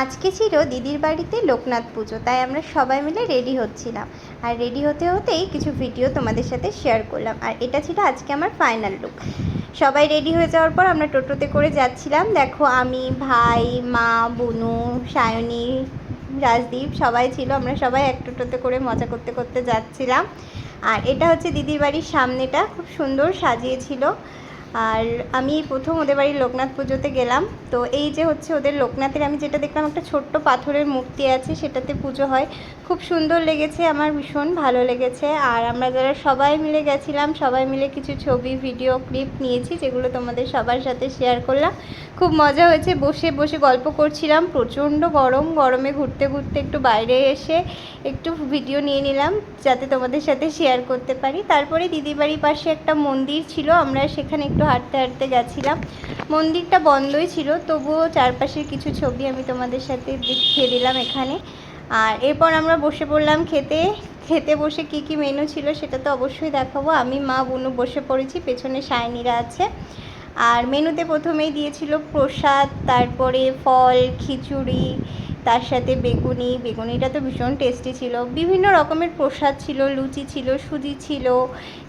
আজকে ছিল দিদির বাড়িতে লোকনাথ পুজো, তাই আমরা সবাই মিলে রেডি হচ্ছিলাম। আর রেডি হতে হতেই কিছু ভিডিও তোমাদের সাথে শেয়ার করলাম। আর এটা ছিল আজকে আমার ফাইনাল লুক। সবাই রেডি হয়ে যাওয়ার পর আমরা টোটোতে করে যাচ্ছিলাম। দেখো আমি, ভাই, মা, বুনু, সায়নী, রাজদীপ সবাই ছিল। আমরা সবাই এক টোটোতে করে মজা করতে করতে যাচ্ছিলাম। আর এটা হচ্ছে দিদির বাড়ির সামনেটা, খুব সুন্দর সাজিয়েছিল। আর আমি প্রথম ওদের বাড়ির লোকনাথ পুজোতে গেলাম। তো এই যে হচ্ছে ওদের লোকনাথের, আমি যেটা দেখলাম একটা ছোট্ট পাথরের মূর্তি আছে, সেটাতে পুজো হয়। খুব সুন্দর লেগেছে, আমার ভীষণ ভালো লেগেছে। আর আমরা যারা সবাই মিলে গেছিলাম, সবাই মিলে কিছু ছবি ভিডিও ক্লিপ নিয়েছি, যেগুলো তোমাদের সবার সাথে শেয়ার করলাম। খুব মজা হয়েছে, বসে বসে গল্প করছিলাম। প্রচণ্ড গরম, গরমে ঘুরতে ঘুরতে একটু বাইরে এসে একটু ভিডিও নিয়ে নিলাম, যাতে তোমাদের সাথে শেয়ার করতে পারি। তারপরে দিদির বাড়ির পাশে একটা মন্দির ছিল, আমরা সেখানে একটু হাঁটতে হাঁটতে গেছিলাম। মন্দিরটা বন্ধই ছিল, তবুও চারপাশের কিছু ছবি আমি তোমাদের সাথে দেখিয়ে দিলাম এখানে। আর এরপর আমরা বসে পড়লাম খেতে। খেতে বসে কি কি মেনু ছিল সেটা তো অবশ্যই দেখাবো। আমি, মা, বুনু বসে পড়েছি, পেছনে সায়নীরা আছে। আর মেনুতে প্রথমেই দিয়েছিল প্রসাদ, তারপরে ফল, খিচুড়ি, তার সাথে বেগুনিটা তো ভীষণ টেস্টি ছিল। বিভিন্ন রকমের প্রসাদ ছিল, লুচি ছিল, সুজি ছিল,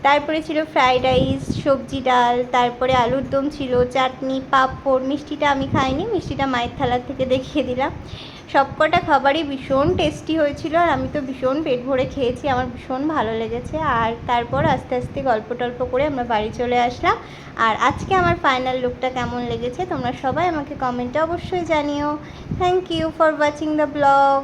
তারপরে ছিল ফ্রাইড রাইস, সবজি ডাল, তারপরে আলুর দম ছিল, চাটনি, পাঁপড়। মিষ্টিটা আমি খাইনি, মিষ্টিটা মায়ের থালার থেকে দেখিয়ে দিলাম। সবকটা খাবারই ভীষণ টেস্টি হয়েছিল, আর আমি তো ভীষণ পেট ভরে খেয়েছি, আমার ভীষণ ভালো লেগেছে। আর তারপর আস্তে আস্তে গল্প টল্প করে আমরা বাড়ি চলে আসলাম। আর আজকে আমার ফাইনাল লুকটা কেমন লেগেছে তোমরা সবাই আমাকে কমেন্টে অবশ্যই জানিও। Thank you for watching the blog.